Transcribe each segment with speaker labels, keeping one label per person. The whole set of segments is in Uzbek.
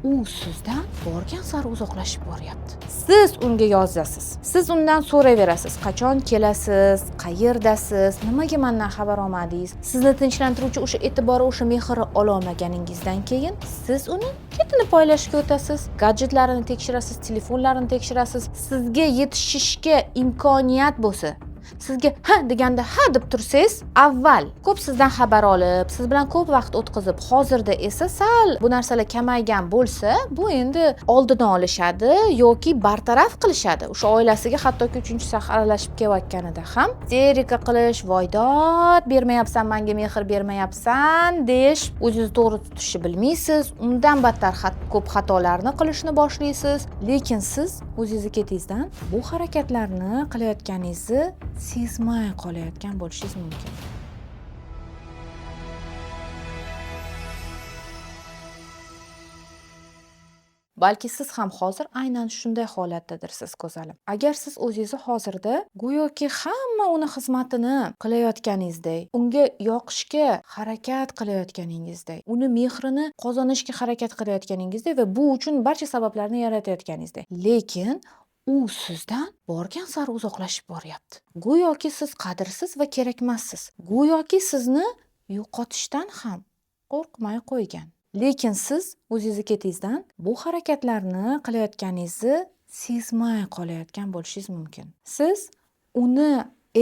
Speaker 1: u sizdan borgan sari uzoqlashib boryapti. Siz unga yozasiz. Siz undan so'rayverasiz. Qachon kelasiz? Qayerdasiz? Nimaga mendan xabar olmadingiz? Sizni tinchlantiruvchi o'sha e'tibori, o'sha mehri ololmaganingizdan keyin siz uni ketini poylashga o'tasiz. Gadjetlarini tekshirasiz, telefonlarini tekshirasiz. Sizga yetishishga imkoniyat bo'lsa, sizga ha deganda ha deb tursangiz, avval ko'p sizdan xabar olib, siz bilan ko'p vaqt o'tkazib, hozirda esa sal bu narsalar kamaygan bo'lsa, bu endi oldidan olishadi yoki bartaraf qilishadi. O'sha oilasiga hattoki 3-saf aralashib kelayotganida ham isterika qilish, voydod bermayapsan, menga mehr bermayapsan desh, o'zingizni to'g'ri tutishni bilmaysiz. Undan battar ko'p xatolarni qilishni boshlaysiz. Lekin siz o'zingizni ketingizdan bu harakatlarni qilayotganingizni sezmay qolayotgan bo'lishingiz mumkin. Balki siz ham hozir aynan shunday holatdadirsiz, go'zalim. Agar siz o'zingizni hozirda go'yoki hamma uni xizmatini qilayotganingizdek, unga yoqishga harakat qilayotganingizdek, uni mehrini qozonishga harakat qilayotganingizdek va bu uchun barcha sabablarni yaratayotganingizdek. Lekin u sizdan borgan sari uzoqlashib boryapti. Go'yoki siz qadrsiz va kerakmassiz. Go'yoki sizni yo'qotishdan ham qo'rqmay qo'ygan. Lekin siz o'zingizni ketingizdan bu harakatlarni qilayotganingizni sezmay qolayotgan bo'lishingiz mumkin. Siz uni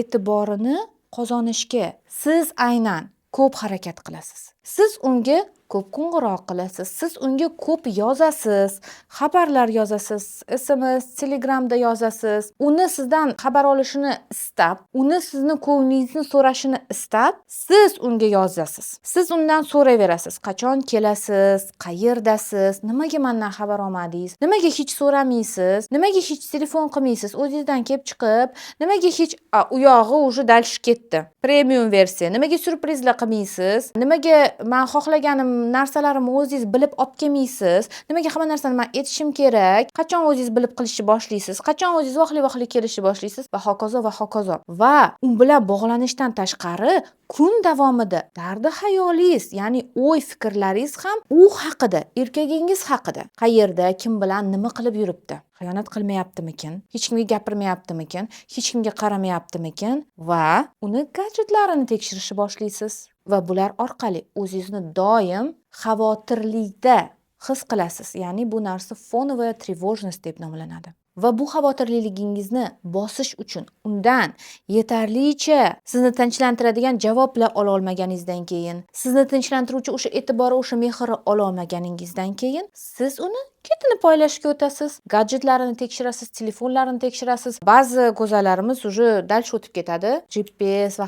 Speaker 1: e'tiborini qozonishga siz aynan ko'p harakat qilasiz. Siz unga ko'p qo'ng'iroq qilasiz, siz unga ko'p yozasiz, xabarlar yozasiz, SMS, Telegramda yozasiz. Uni sizdan xabar olishini istab, uni sizni ko'nglingizni so'rashini istab, siz unga yozasiz. Siz undan so'rayverasiz. Qachon kelasiz? Qayerdasiz? Nimaga mendan xabar olmadingiz? Nimaga hech so'ramaysiz? Nimaga hech telefon qilmaysiz? O'zingizdan kelib chiqib, nimaga hech u yog'i уже dальше ketdi. Premium versiya. Nimaga syurprizlar qilmaysiz? Nimaga men xohlaganim narsalarimni o'zingiz bilib olib kelmaysiz? Nimaga hamma narsani men aytishim kerak? Qachon o'zingiz bilib qilishni boshlaysiz? Qachon o'zingiz vaqtli kelishni boshlaysiz? Va hokazo va hokazo. Va u bilan bog'lanishdan tashqari kun davomida dardi hayolingiz, ya'ni o'y fikrlaringiz ham u haqida, erkagingiz haqida. Qayerda, kim bilan, nima qilib yuribdi? Xiyonat qilmayaptimikin? Hech kimga gapirmayaptimikin? Hech kimga qaramayaptimikin? Va uni gadjetlarini tekshirishni boshlaysiz. Va bular orqali o'zingizni doim xavotirlikda his qilasiz. Ya'ni bu narsa fonovая тревожность deb nomlanadi. Va bu xavotirligingizni bosish uchun undan yetarlicha sizni tinchlantiradigan javoblar ola olmaganingizdan keyin, sizni tinchlantiruvchi o'sha e'tibori, o'sha mehri ola olmaganingizdan keyin siz uni ketini poylashga o'tasiz. Gadjetlarini tekshirasiz, telefonlarini tekshirasiz. Ba'zi go'zallarimiz уже dальше o'tib ketadi. GPS va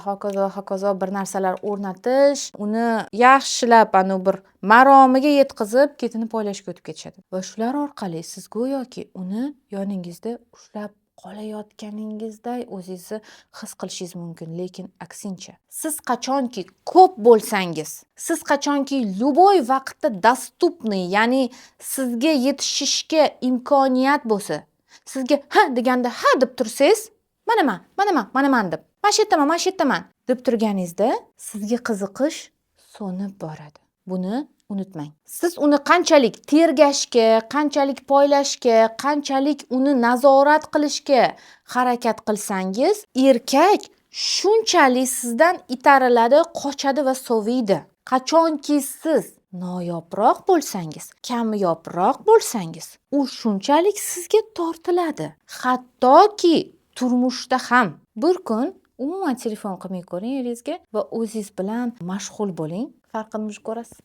Speaker 1: hokazo bir narsalar o'rnatish, uni yaxshilab bir maromiga yetkazib ketini poylashga o'tib ketishadi. Va shular orqali siz go'yoki uni yoningizda ushlab qolayotganingizday o'zingizni his qilishingiz mumkin. Lekin aksincha, siz qachonki ko'p bo'lsangiz, siz qachonki любой vaqtda dostupniy, ya'ni sizga yetishishga imkoniyat bo'lsa, sizga ha deganda ha deb tursangiz, manaman deb, mana shu yerdaman deb turganingizda sizga qiziqish so'nib boradi. Buni unutmang. Siz uni qanchalik tergashga, qanchalik poylashga, qanchalik uni nazorat qilishga harakat qilsangiz, erkak shunchalik sizdan itariladi, qochadi va soviydi. Qachonki siz noyobroq bo'lsangiz, kamyobroq bo'lsangiz, u shunchalik sizga tortiladi. Hattoki turmushda ham bir kun umuman telefon qilmay ko'ring eringizga va o'zingiz bilan mashg'ul bo'ling. Farqini ko'rasiz.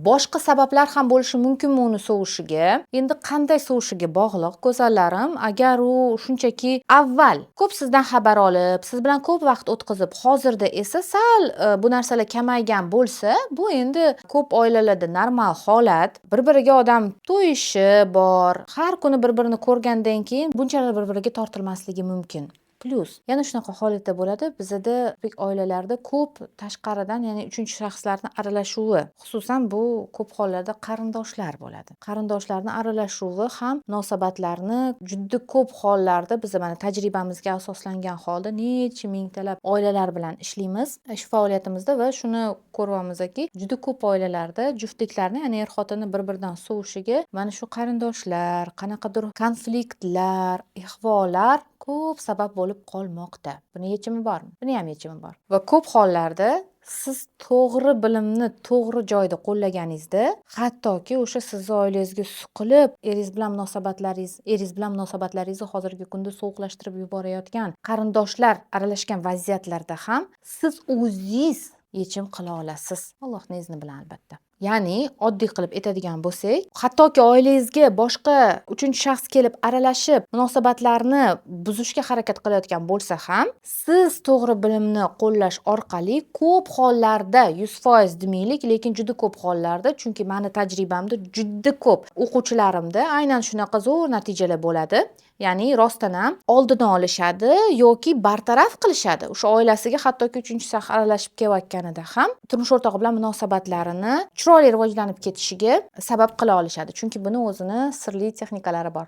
Speaker 1: Boshqa sabablar ham bo'lishi mumkinmi uni sovishiga? Endi qanday sovishiga bog'liq, go'zallarim. Agar u shunchaki avval ko'p sizdan xabar olib, siz bilan ko'p vaqt o'tkazib, hozirda esa sal bu narsalar kamaygan bo'lsa, bu endi ko'p oilalarda normal holat. Bir-biriga odam to'yishi bor. Har kuni bir-birini ko'rgandan keyin bunchalar bir-biriga tortilmasligi mumkin. Plyus. Yana shunaqa holatda bo'ladi. Bizada oilalarda ko'p tashqaridan, ya'ni uchinchi shaxslarning aralashuvi, xususan bu ko'p hollarda qarindoshlar bo'ladi. Qarindoshlarning aralashuvi ham munosabatlarni juda ko'p hollarda biz mana tajribamizga asoslangan holda necha mingtalab oilalar bilan ishlaymiz shu faoliyatimizda va shuni ko'ryapmizki, juda ko'p oilalarda juftliklarni, ya'ni er-xotinni bir-biridan sovishiga mana shu qarindoshlar, qanaqadir konfliktlar, ihvolar ko'p sabab bo'lib qolmoqda. Buni yechimi bormi? Buni ham yechimi bor. Va ko'p hollarda siz to'g'ri bilimni to'g'ri joyda qo'llaganingizda, hattoki o'sha sizni oilangizga suqilib, eringiz bilan munosabatlaringizni hozirgi kunda sovuqlashtirib yuborayotgan qarindoshlar aralashgan vaziyatlarda ham siz o'zingiz yechim qila olasiz. Allohning izni bilan albatta. Ya'ni oddiy qilib aytadigan bo'lsak, hattoki oilangizga boshqa uchinchi shaxs kelib aralashib, munosabatlarni buzishga harakat qilayotgan bo'lsa ham, siz to'g'ri bilimni qo'llash orqali ko'p hollarda 100% demaylik, lekin juda ko'p hollarda, chunki meni tajribamda juda ko'p o'quvchilarimda aynan shunaqa zo'r natijalar bo'ladi. Ya'ni rostdan ham oldini olishadi yoki bartaraf qilishadi. O'sha oilasiga hattoki uchinchi shaxs aralashib kelayotganida ham turmush o'rtog'i bilan munosabatlarini chiroyli rivojlanib ketishiga sabab qila olishadi. Chunki buni o'zini sirli texnikalari bor.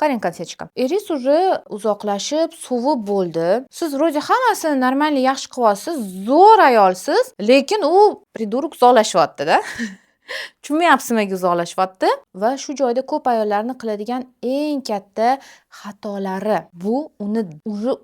Speaker 1: Qarang, konfetchka. Eringiz уже uzoqlashib, suvib bo'ldi. Siz vроде hammasini normalniy yaxshi qilyapsiz, zo'r ayolsiz, lekin u priduruk uzoqlashyapti-da. Tushunmayapsizmi, uzoqlashyapti va shu joyda ko'p ayollarning qiladigan eng katta xatolari bu uni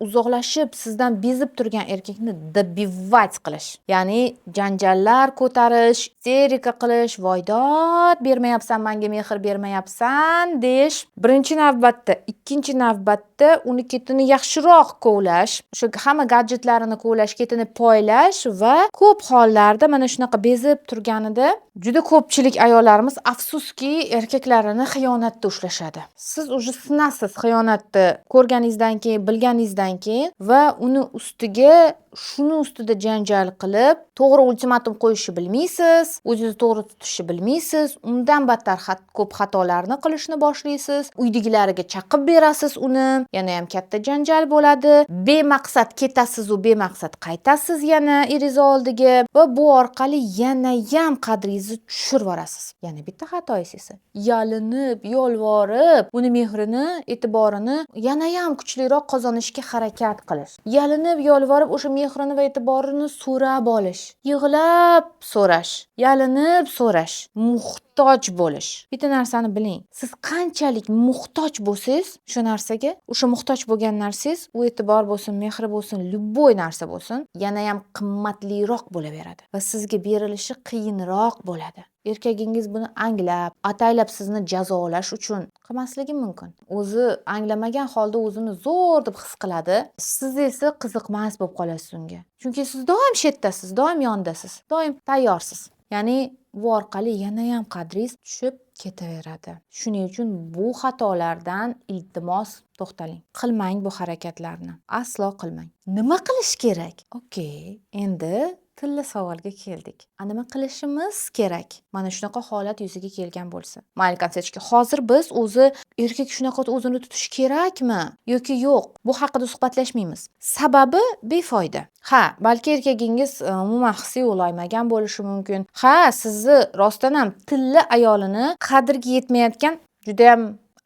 Speaker 1: uzoqlashib sizdan bezib turgan erkakni добивать qilish. Ya'ni janjallar ko'tarish, isterika qilish, voydod bermayapsan, menga mehr bermayapsan desh. Birinchi navbatda, ikkinchi navbatda uni ketini yaxshiroq kovlash, o'sha hamma gadjetlarini kovlash, ketini poylash va ko'p hollarda mana shunaqa bezib turganida juda ko'pchilik ayollarimiz afsuski erkaklarini xiyonatda ushlashadi. Siz уже sinasiz xiyonatni ko'rganingizdan keyin, bilganingizdan keyin va uni ustiga shuni ustida janjal qilib, to'g'ri ultimatum qo'yishni bilmaysiz, o'zingizni to'g'ri tutishni bilmaysiz, undan battar ko'p xatolarni qilishni boshlaysiz, uydagilariga chaqib berasiz uni, yana ham katta janjal bo'ladi, bemaqsad ketasiz u bemaqsad qaytasiz yana eringiz oldiga va bu orqali yana ham qadringizni tushirib yorasiz. Yana bitta xatoyingiz esa yalinib, yolvorib, uni mehrini, e'tiborini yana ham kuchliroq qozonishga harakat qilish. Yalinib, yolvorib o'sha mehrini va e'tiborini so'rab olish, yig'lab so'rash, yalinib so'rash, muhtoj bo'lish. Bitta narsani biling, siz qanchalik muhtoj bo'lsangiz, o'sha narsaga, o'sha muhtoj bo'lgan narsangiz, u e'tibor bo'lsin, mehr bo'lsin, любой narsa bo'lsin, yana ham qimmatliroq bo'laveradi va sizga berilishi qiyinroq bo'ladi. Erkagingiz buni anglab, ataylab sizni jazolash uchun qilmasligi mumkin. O'zi anglamagan holda o'zini zo'r deb his qiladi. Siz esa qiziqmas bo'lib qolasiz unga. Chunki siz doim shetdasiz, doim yondasiz, doim tayyorsiz. Ya'ni bu orqali yana ham qadringiz tushib ketaveradi. Shuning uchun bu xatolardan iltimos to'xtaling. Qilmang bu harakatlarni. Aslo qilmang. Nima qilish kerak? Okey, endi tilla savolga keldik. Nima qilishimiz kerak? Mana shunaqa holat yuzaga kelgan bo'lsa. Mayli konfetchka, hozir biz o'zi erkak shunaqa o'zini tutish kerakmi yoki yo'q? Bu haqida suhbatlashmaymiz. Sababi befoyda. Ha, balki erkagingiz umuman hissiy ulg'aymagan bo'lishi mumkin. Ha, sizni rostdan ham tilla ayolini qadriga yetmayotgan juda ham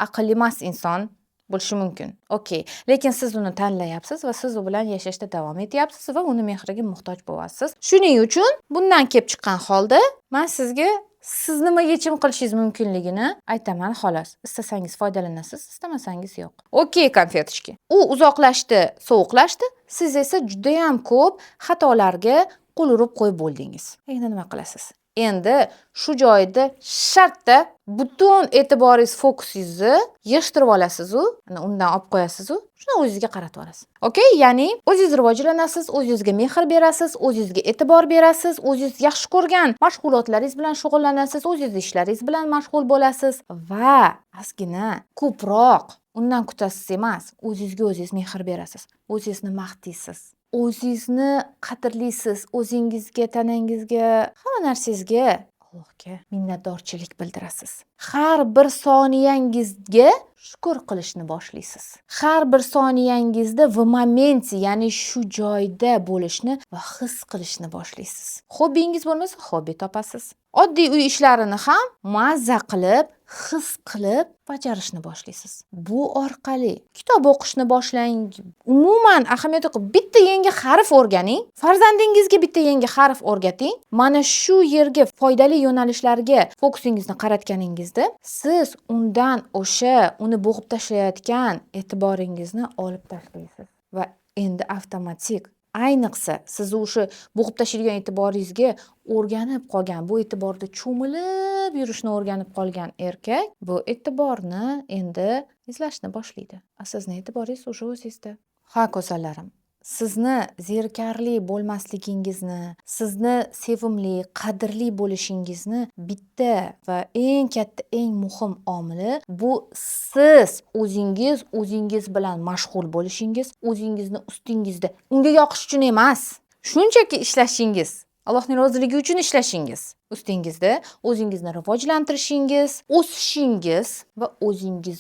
Speaker 1: aqlli emas inson bo'lishi mumkin. Okey. Lekin siz uni tanlayapsiz va siz u bilan yashashda davom etyapsiz va uni mehriga muhtoj bo'lyapsiz. Shuning uchun bundan kelib chiqqan holda men sizga siz nima yechim qilishingiz mumkinligini aytaman xolos. Istasangiz foydalanasiz, istamasangiz yo'q. Okey, konfetchki. U uzoqlashdi, sovuqlashdi. Siz esa juda ham ko'p xatolarga qo'l urib qo'yib bo'ldingiz. Endi nima qilasiz? Endi shu joyda shartda butun e'tiboringiz, fokusingizni yig'ishtirib olasiz-u, undan olib qo'yasiz-u, shuni o'zingizga qaratib olasiz. Okey? Ya'ni o'zingiz rivojlanasiz, o'zingizga mehr berasiz, o'zingizga e'tibor berasiz, o'zingiz yaxshi ko'rgan mashg'ulotlaringiz bilan shug'ullanasiz, o'zingizning ishlaringiz bilan mashg'ul bo'lasiz va ozgina ko'proq undan kutasiz emas, o'zingizga o'zingiz mehr berasiz, o'zingizni maqtaysiz. O'zingizni qadrlaysiz, o'zingizga, tanangizga, hamma narsangizga Allohga minnatdorchilik bildirasiz. Har bir soniyangizga shukr qilishni boshlaysiz. Har bir soniyangizda v momenti, ya'ni shu joyda bo'lishni va his qilishni boshlaysiz. Hobbingiz bo'lmasa, hobbi topasiz. Oddiy uy ishlarini ham mazza qilib, his qilib bajarishni boshlaysiz. Bu orqali kitob o'qishni boshlang. Umuman ahamiyati yo'q. Bitta yangi harf o'rganing. Farzandingizga bitta yangi harf o'rgating. Mana shu yerga foydali yo'nalishlarga fokusingizni qaratganingizda, siz undan uni bo'g'ib tashlayotgan e'tiboringizni olib tashlaysiz. Va endi avtomatik, ayniqsa siz o'sha bo'g'ib tashlaydigan e'tiboringizga o'rganib qolgan, bu e'tiborda cho'milib yurishni o'rganib qolgan erkak bu e'tiborni endi izlashni boshlaydi. Sizni e'tiboringiz o'sha o'zingizda. Ha, go'zallarim, sizni zerikarli bo'lmasligingizni, sizni sevimli, qadrli bo'lishingizni bitta va eng katta, eng muhim omili bu siz o'zingiz bilan mashg'ul bo'lishingiz, o'zingizni ustingizda, unga yoqish uchun emas, shunchaki ishlashingiz, Allohning roziligi uchun ishlashingiz, ustingizda o'zingizni rivojlantirishingiz, o'sishingiz va o'zingiz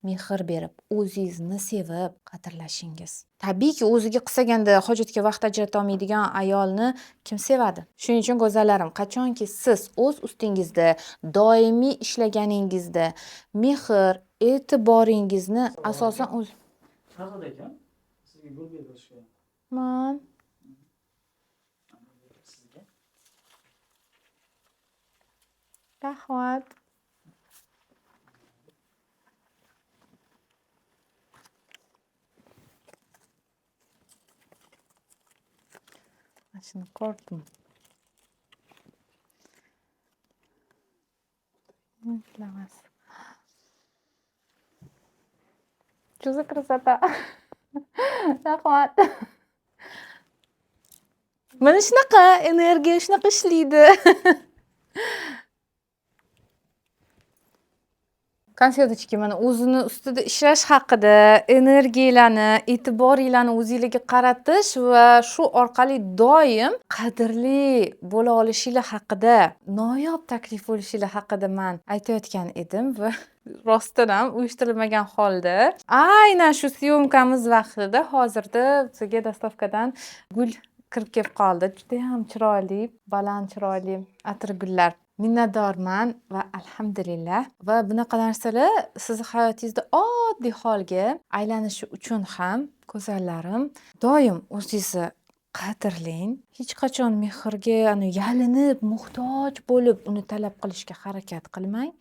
Speaker 1: mehr berib, o'zingizni sevib, qadrlashingiz. Tabiiyki, o'ziga qisaganda hojatga vaqt ajrata olmaydigan ayolni kim sevadi? Shuning uchun go'zallarim, qachonki siz o'z ustingizda doimiy ishlaganingizda mehr, e'tiboringizni asosan
Speaker 2: Shahid ekan, sizga gul berishga.
Speaker 1: Man
Speaker 2: Sizga.
Speaker 1: rahmat. Shuni ko'rdim. Bilamas. Juda krasota. Rahmat. Mana shunaqa energiya shunaqa ishlaydi. Konsertchiki mana o'zini ustida ishlash haqida, energiyalarni, e'tiboringlarni o'zingizga qaratish va shu orqali doim qadrli bo'la olishinglar haqida, noyob taklif bo'lishinglar haqida men aytayotgan edim va rostdan ham uyushtirilmagan holda aynan shu syomkamiz vaqtida hozirda bizga dastavkadan gul kirib kelib qoldi. Juda ham chiroyli, baland chiroyli atirgullar. Minnatdorman va alhamdulillah. Va bunaqa narsalar sizni hayotingizda oddiy holga aylanishi uchun ham go'zallarim, doim o'zingizni qadrlang. Hech qachon mehrga yalinib, muhtoj bo'lib uni talab qilishga harakat qilmang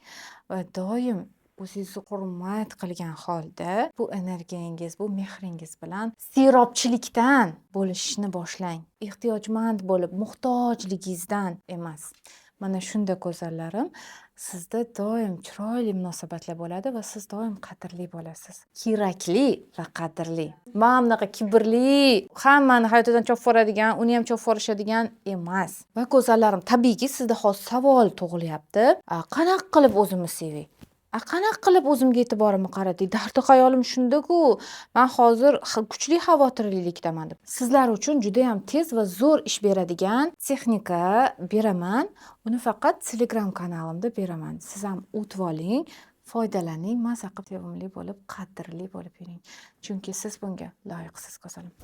Speaker 1: va doim o'zingizni hurmat qilgan holda bu energiyangiz, bu mehringiz bilan serobchilikdan bo'lishni boshlang. Ehtiyojmand bo'lib, muhtojligingizdan emas. Mana shunda go'zallarim, sizda doim chiroyli munosabatlar bo'ladi va siz doim qadrli bo'lasiz. Kerakli va qadrli. Men bunaqa kibrli, hammani hayotidan chopib yuboradigan, uni ham chopib yuborishadigan emas. Va go'zallarim, tabiiyki sizda hozir savol tug'ilyapti. Qanaqa qilib o'zimni sevay? Qanaqa qilib o'zimga e'tiborimni qaratay? Dardi xayolim shunda-ku, men hozir kuchli xavotirlilikdaman deb. Sizlar uchun juda ham tez va zo'r ish beradigan texnika beraman. Uni faqat Telegram kanalimda beraman. Siz ham o'tib oling, foydalaning, mazza qilib, sevimli bo'lib, qadrli bo'lib yuring. Chunki siz bunga loyiqsiz go'zalim.